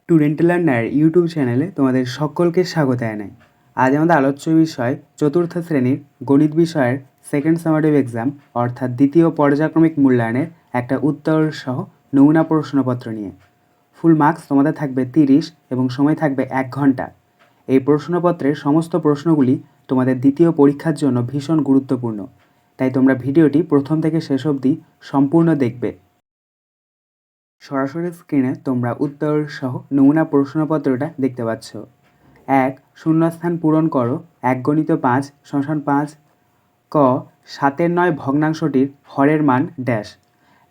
Student learner YouTube চ্যানেলে তোমাদের সকলকে স্বাগত জানাই। আজ আমাদের আলোচ্য বিষয় চতুর্থ শ্রেণীর গণিত বিষয়ের সেকেন্ড সামারেটিভ এক্সাম অর্থাৎ দ্বিতীয় পর্যায়ক্রমিক মূল্যায়নের একটা উত্তর সহ নমুনা প্রশ্নপত্র নিয়ে। ফুল মার্কস তোমাদের থাকবে 30 এবং সময় থাকবে 1 ঘন্টা। এই প্রশ্নপত্রের সমস্ত প্রশ্নগুলি তোমাদের দ্বিতীয় পরীক্ষার জন্য ভীষণ গুরুত্বপূর্ণ, তাই তোমরা ভিডিওটি প্রথম থেকে শেষ অবধি সম্পূর্ণ দেখবে। সরাসরি স্ক্রিনে তোমরা উত্তর সহ নমুনা প্রশ্নপত্রটা দেখতে পাচ্ছ। 1. শূন্যস্থান পূরণ করো 1 × 5 = 5। ক 7/9 ভগ্নাংশটির হরের মান ড্যাশ।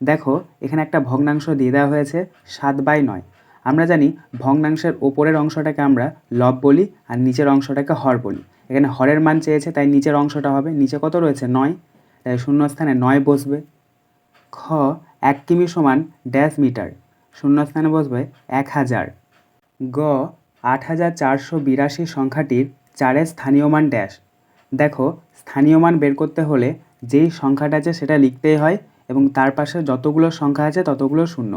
দেখো এখানে একটা ভগ্নাংশ দিয়ে দেওয়া হয়েছে 7/9। আমরা জানি ভগ্নাংশের ওপরের অংশটাকে আমরা লব বলি আর নিচের অংশটাকে হর বলি। এখানে হরের মান চেয়েছে তাই নিচের অংশটা হবে, নিচে কত রয়েছে 9, তাই শূন্যস্থানে 9 বসবে। খ 1 কিমি = ড্যাশ মিটার, শূন্যস্থানে বসবে 1000। গ 8482 সংখ্যাটির 4-এর স্থানীয় মান ড্যাশ। দেখো স্থানীয় মান বের করতে হলে যেই সংখ্যাটা আছে সেটা লিখতেই হয় এবং তার পাশে যতগুলো সংখ্যা আছে ততগুলো শূন্য।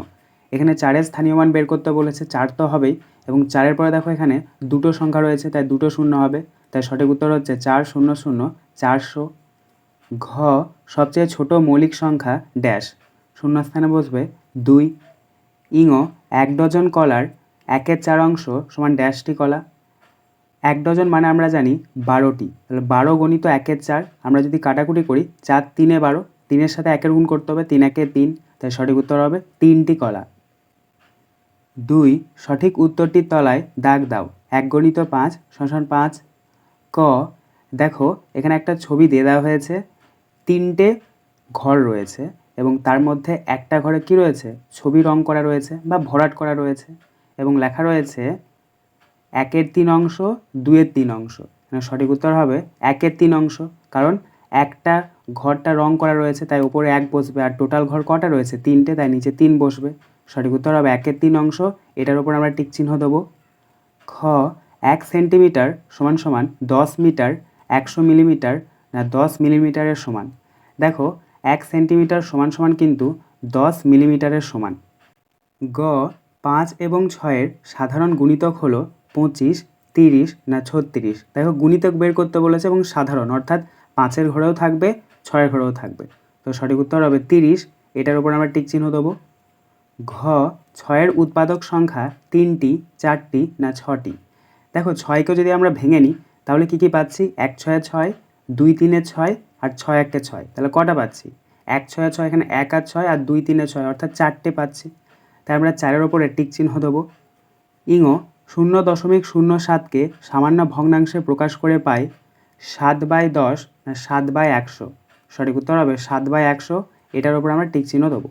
এখানে 4-এর স্থানীয় মান বের করতে বলেছে, 4 তো হবেই এবং 4-এর পরে দেখো এখানে দুটো সংখ্যা রয়েছে তাই দুটো শূন্য হবে, তাই সঠিক উত্তর হচ্ছে 400 400। ঘ সবচেয়ে ছোট মৌলিক সংখ্যা ড্যাশ, শূন্যস্থানে বসবে 2। ইঙ 1 ডজন কলার 1/4 অংশ সমান ড্যাশটি কলা। 1 ডজন মানে আমরা জানি 12টি, তাহলে 12 গণিত 1/4। আমরা যদি কাটাকুটি করি 4 × 3 = 12, 3-এর সাথে 1-এর গুণ করতে হবে, 3 × 1 = 3, তাই সঠিক উত্তর হবে 3টি কলা। 2 সঠিক উত্তরটির তলায় দাগ দাও 1 × 5 = 5। ক দেখো এখানে একটা ছবি দিয়ে দেওয়া হয়েছে, 3টে ঘর রয়েছে এবং তার মধ্যে একটা ঘরে কি রয়েছে, ছবি রং করা রয়েছে বা ভরাট করা রয়েছে এবং লেখা রয়েছে 1/3 অংশ 2/3 অংশ। সঠিক উত্তর হবে 1/3 অংশ, কারণ একটা ঘরটা রং করা রয়েছে তাই উপরে 1 বসবে আর টোটাল ঘর কটা রয়েছে 3টে, তাই নিচে 3 বসবে। সঠিক উত্তর হবে 1/3 অংশ, এটার উপর আমরা টিক চিহ্ন দেবো। খ 1 সেন্টিমিটার = 10 মিটার 100 মিলিমিটার না 10 মিলিমিটারের সমান। দেখো 1 সেন্টিমিটার সমান কিন্তু 10 মিলিমিটারের সমান। গ 5 এবং 6-এর সাধারণ গুণিতক হলো 25, 30 না 36। দেখো গুণিতক বের করতে বলেছে এবং সাধারণ অর্থাৎ 5-এর ঘরেও থাকবে 6-এর ঘরেও থাকবে, তো সঠিক উত্তর হবে 30, এটার উপর আমরা টিক চিহ্ন দেবো। ঘ 6-এর উৎপাদক সংখ্যা 3টি 4টি না 6টি। দেখো 6কে যদি আমরা ভেঙে নিই তাহলে কী কী পাচ্ছি, 1 6 6, 2 3 6 আর 6 1 6, তাহলে কটা পাচ্ছি 1 6 6, এখানে 1 আর 6 আর 2 3 6 অর্থাৎ 4টে পাচ্ছি, তাই আমরা 4-এর ওপরে টিক চিহ্ন দেবো। ইঙ 0.07কে সামান্য ভগ্নাংশে প্রকাশ করে পায় 7/10 না 7/100। সঠিক উত্তর হবে 7/100, এটার উপর আমরা টিক চিহ্ন দেবো।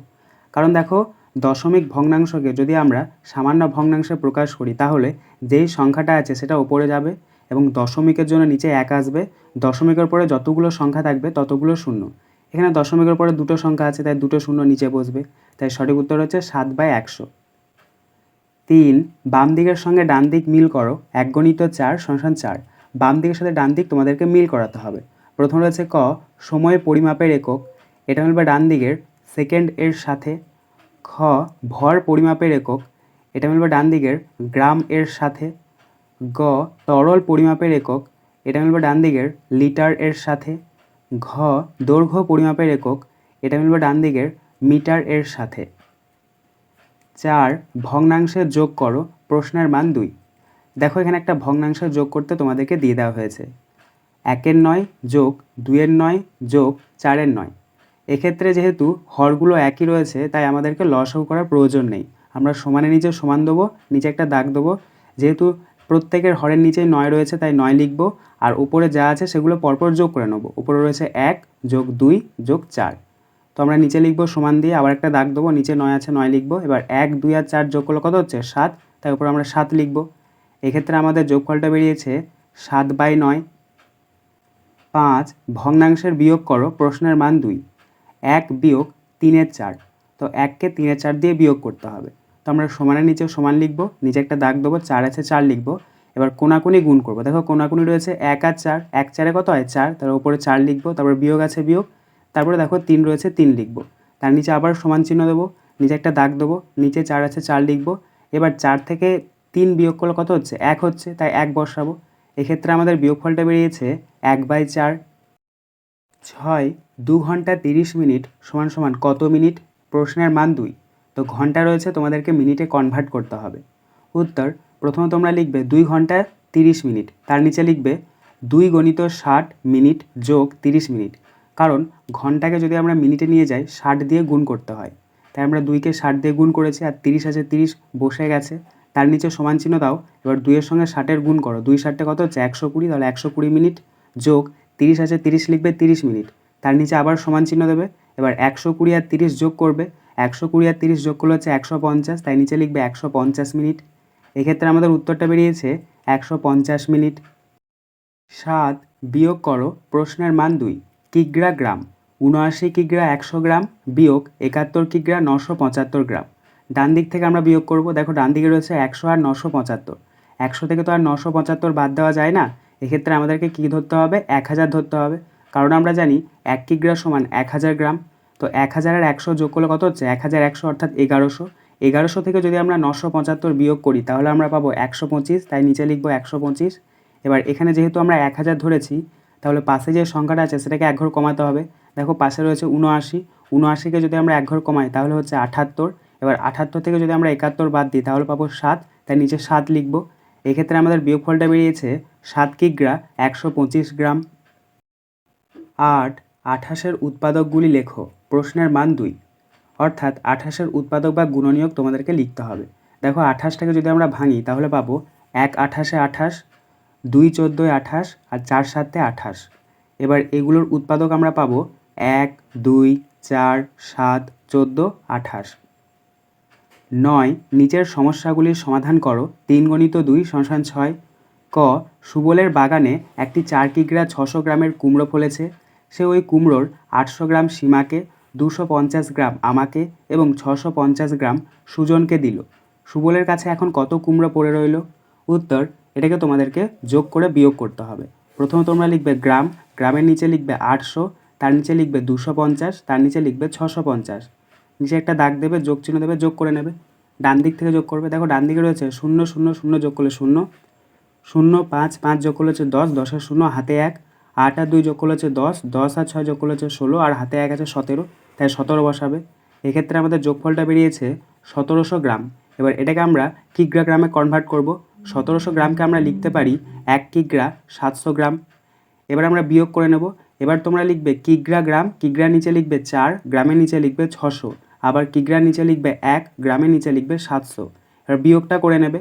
কারণ দেখো দশমিক ভগ্নাংশকে যদি আমরা সামান্য ভগ্নাংশে প্রকাশ করি তাহলে যেই সংখ্যাটা আছে সেটা উপরে যাবে এবং দশমিকের জন্য নিচে 1 আসবে, দশমিকের পরে যতগুলো সংখ্যা থাকবে ততগুলো শূন্য। এখানে দশমিকের পরে দুটো সংখ্যা আছে তাই দুটো শূন্য নিচে বসবে, তাই সঠিক উত্তর হচ্ছে 7/100। 3 বাম দিকের সঙ্গে ডান দিক মিল করো 1 × 4 = 4। বাম দিকের সাথে ডান দিক তোমাদেরকে মিল করাতে হবে। প্রথম রয়েছে ক সময় পরিমাপের একক, এটা মিলবে ডান দিকের সেকেন্ড এর সাথে। খ ভর পরিমাপের একক, এটা মিলবে ডান দিকের গ্রাম এর সাথে। গ তরল পরিমাপের একক, এটা মিলবে ডান দিকের লিটার এর সাথে। ঘ দৈর্ঘ্য পরিমাপের একক, এটা মিলবে ডান দিকের মিটার এর সাথে। 4 ভগ্নাংশের যোগ করো প্রশ্নের মান 2। দেখো এখানে একটা ভগ্নাংশের যোগ করতে তোমাদেরকে দিয়ে দেওয়া হয়েছে 1-এর 9 যোগ 2-এর 9 যোগ 4-এর 9। এক্ষেত্রে যেহেতু হরগুলো একই রয়েছে তাই আমাদেরকে লসাগু করার প্রয়োজন নেই, আমরা সমানের নিচে সমান দেবো, নিচে একটা দাগ দেবো। যেহেতু প্রত্যেকের হরের নিচেই 9 রয়েছে তাই 9 লিখব আর উপরে যা আছে সেগুলো পরপর যোগ করে নেবো। উপরে রয়েছে 1 যোগ 2 যোগ 4, তো আমরা নিচে লিখব সমান দিয়ে আবার একটা দাগ দেবো, নিচে 9 আছে 9 লিখব। এবার 1 2 আর 4 যোগ করলে কত হচ্ছে 7, তাই উপরে আমরা 7 লিখব। এক্ষেত্রে আমাদের যোগফলটা বেরিয়েছে 7/9। 5 ভগ্নাংশের বিয়োগ করো প্রশ্নের মান 2। 1 বিয়োগ 3-এর 4, তো 1কে 3-এর 4 দিয়ে বিয়োগ করতে হবে, তো আমরা সমানের নিচে সমান লিখব, নিচে একটা দাগ দেবো, 4 আছে 4 লিখব। এবার কোনাকুনি গুণ করব, দেখো কোনাকুনি রয়েছে 1 আর 4, 1 4-এ কত হয় 4, তার উপরে 4 লিখব, তারপর বিয়োগ আছে বিয়োগ, তারপরে দেখো 3 রয়েছে 3 লিখব, তার নিচে আবার সমান চিহ্ন দেবো, নিচে একটা দাগ দেবো, নিচে 4 আছে 4 লিখব। এবার 4 থেকে 3 বিয়োগ করলে কত হচ্ছে 1 হচ্ছে, তাই 1 বসাবো। এক্ষেত্রে আমাদের বিয়োগফলটা বেরিয়েছে 1/4। 6 2 ঘন্টা 30 মিনিট সমান সমান কত মিনিট? প্রশ্নের মান 2। তো ঘন্টা রয়েছে, তোমাদেরকে মিনিটে কনভার্ট করতে হবে। উত্তর, প্রথমে তোমরা লিখবে 2 ঘন্টা 30 মিনিট, তার নিচে লিখবে 2 × 60 মিনিট যোগ 30 মিনিট। কারণ ঘন্টাকে যদি আমরা মিনিটে নিয়ে যাই 60 দিয়ে গুণ করতে হয়, তাই আমরা 2কে 60 দিয়ে গুণ করেছি, আর 30 আছে 30 বসে গেছে, তার নিচে সমান চিহ্ন দাও। এবার 2-এর সঙ্গে 60-এর গুণ করো, 2 × 60 কত হচ্ছে 120, তাহলে 120 মিনিট যোগ 30 আছে 30 লিখবে 30 মিনিট, তার নিচে আবার সমান চিহ্ন দেবে। এবার 120 আর 30 যোগ করবে, 120 আর 30 যোগ করলে হচ্ছে 150, তাই নিচে লিখবে 150 মিনিট। এক্ষেত্রে আমাদের উত্তরটা বেরিয়েছে 150 মিনিট। 7 বিয়োগ করো প্রশ্নের মান 2 কিগ্রা গ্রাম। 79 কিগ্রা 100 গ্রাম বিয়োগ 71 কিগ্রা 975 গ্রাম। ডান দিক থেকে আমরা বিয়োগ করব। দেখো ডান দিকে রয়েছে 100 আর 975। 100 থেকে তো আর 975 বাদ দেওয়া যায় না, এক্ষেত্রে আমাদেরকে কী ধরতে হবে 1000 ধরতে হবে, কারণ আমরা জানি 1 কিগ্রা সমান 1000 গ্রাম। তো 1000 আর 100 যোগ করলে কত হচ্ছে 1100, অর্থাৎ 1100। 1100 থেকে যদি আমরা 975 বিয়োগ করি তাহলে আমরা পাবো 125, তাই নিচে লিখবো 125। এবার এখানে যেহেতু আমরা 1000 ধরেছি, তাহলে পাশে যে সংখ্যাটা আছে সেটাকে এক ঘর কমাতে হবে। দেখো পাশে রয়েছে 79, 79কে যদি আমরা এক ঘর কমাই তাহলে হচ্ছে 78। এবার 78 থেকে যদি আমরা 71 বাদ দিই তাহলে পাবো 7, তাই নিচে 7 লিখবো। এক্ষেত্রে আমাদের বিয়োগফলটা বেরিয়েছে 7 কিগ্রা 125 গ্রাম। 8 28-এর উৎপাদকগুলি লেখো, প্রশ্নের মান 2। অর্থাৎ 28-এর উৎপাদক বা গুণনীয়ক তোমাদেরকে লিখতে হবে। দেখো 28টাকে যদি আমরা ভাঙি তাহলে পাবো 1 28-এ 28, 2 14-এ 28 আর 4 7-এ 28। এবার এগুলোর উৎপাদক আমরা পাবো 1 2 4 7 14 28। 9 নিচের সমস্যাগুলির সমাধান করো। 3 × 2 = 6। ক সুবলের বাগানে একটি 4 কিগ্রা 600 গ্রামের কুমড়ো ফলেছে। সে ওই কুমড়োর 800 গ্রাম সীমাকে, 250 গ্রাম আমাকে এবং 650 গ্রাম সুজনকে দিল। সুবলের কাছে এখন কত কুমড়ো পড়ে রইল? উত্তর, এটাকে তোমাদেরকে যোগ করে বিয়োগ করতে হবে। প্রথমে তোমরা লিখবে গ্রাম, গ্রামের নিচে লিখবে 800, তার নিচে লিখবে 250, তার নিচে লিখবে 650, নিচে একটা দাগ দেবে, যোগ চিহ্ন দেবে, যোগ করে নেবে। ডান দিক থেকে যোগ করবে। দেখো ডান দিকে রয়েছে 0 0 0 যোগ করলে 0, 0 5 5 যোগ করলে হচ্ছে 10, 10 আর 0 হাতে 1, 8 আর 2 যোগ করলে হচ্ছে 10, 10 আর 6 যোগ করলে হচ্ছে 16, আর হাতে 1 আছে 17, তাই 17 বসাবে। এক্ষেত্রে আমাদের যোগফলটা বেরিয়েছে 1700 গ্রাম। এবার এটাকে আমরা কিগ্রা গ্রামে কনভার্ট করব। 1700 গ্রামকে আমরা লিখতে পারি 1 কিগ্রা 700 গ্রাম। এবার আমরা বিয়োগ করে নেব। এবার তোমরা লিখবে কিগ্রা গ্রাম, কিগ্রার নিচে লিখবে 4, গ্রামের নিচে লিখবে 600, আবার কিগ্রার নিচে লিখবে 1, গ্রামের নিচে লিখবে 700। এবার বিয়োগটা করে নেবে।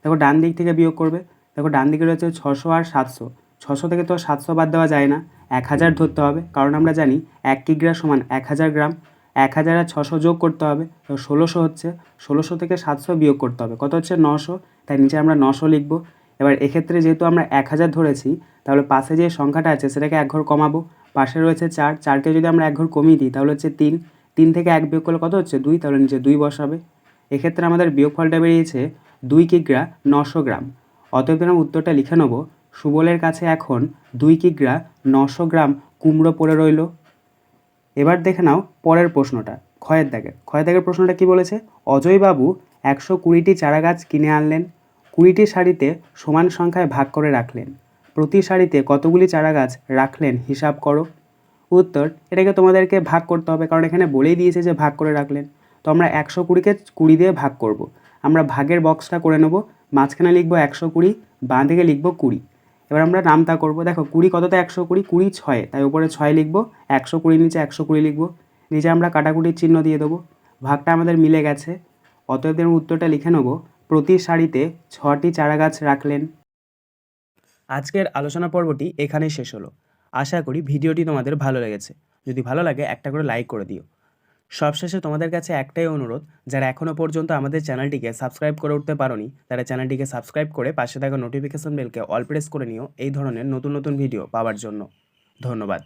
দেখো ডান দিক থেকে বিয়োগ করবে। দেখো ডান দিকে রয়েছে 600 আর 700। 600 থেকে তো 700 বাদ দেওয়া যায় না, 1000 ধরতে হবে, কারণ আমরা জানি 1 কিগ্রা সমান 1000 গ্রাম। 1000 আর 600 যোগ করতে হবে, তো 1600 হচ্ছে। 1600 থেকে 700 বিয়োগ করতে হবে, কত হচ্ছে 900, তাই নিচে আমরা 900 লিখব। এবার এক্ষেত্রে যেহেতু আমরা 1000 ধরেছি, তাহলে পাশে যে সংখ্যাটা আছে সেটাকে এক ঘর কমাবো। পাশে রয়েছে 4, 4কে যদি আমরা এক ঘর কমিয়ে দিই তাহলে হচ্ছে 3, 3 থেকে 1 বিয়োগ করলে কত হচ্ছে 2, তাহলে নিচে 2 বসাবে। এক্ষেত্রে আমাদের বিয়োগফলটা বেরিয়েছে 2 কিগ্রা 900 গ্রাম। অতএব আমরা উত্তরটা লিখে নেব, সুবলের কাছে এখন 2 কিগ্রা 900 গ্রাম কুমড়ো পড়ে রইল। এবার দেখে নাও পরের প্রশ্নটা, ক্ষয়ের দাগের প্রশ্নটা কি বলেছে? অজয়বাবু 120টি চারা গাছ কিনে আনলেন, 20টি সারিতে সমান সংখ্যায় ভাগ করে রাখলেন। প্রতি সারিতে কতগুলি চারা গাছ রাখলেন হিসাব করো। উত্তর, এটাকে তোমাদেরকে ভাগ করতে হবে, কারণ এখানে বলেই দিয়েছে যে ভাগ করে রাখলেন। তো আমরা 120কে 20 দিয়ে ভাগ করব। আমরা ভাগের বক্সটা করে নেব, মাঝখানে লিখব 120, বাঁ দিকে লিখব 20। এবার আমরা নামতা করব। দেখো 20 কততে 120, 20 6, তাই উপরে 6 লিখব, 120 নিচে 120 লিখব, নিচে আমরা কাটাকুটির চিহ্ন দিয়ে দেবো। ভাগটা আমাদের মিলে গেছে। অতএব উত্তরটা লিখে নেব, প্রতি সারিতে 6টি চারা গাছ রাখলেন। আজকের আলোচনা পর্বটি এখানেই শেষ হলো। আশা করি ভিডিওটি তোমাদের ভালো লেগেছে। যদি ভালো লাগে একটা করে লাইক করে দিও। সবশেষে তোমাদের কাছে একটাই অনুরোধ, যারা এখনও পর্যন্ত আমাদের চ্যানেলটিকে সাবস্ক্রাইব করে উঠতে পারোনি, তারা চ্যানেলটিকে সাবস্ক্রাইব করে পাশে থাকা নোটিফিকেশন বেলকে অল প্রেস করে নিও এই ধরনের নতুন নতুন ভিডিও পাওয়ার জন্য। ধন্যবাদ।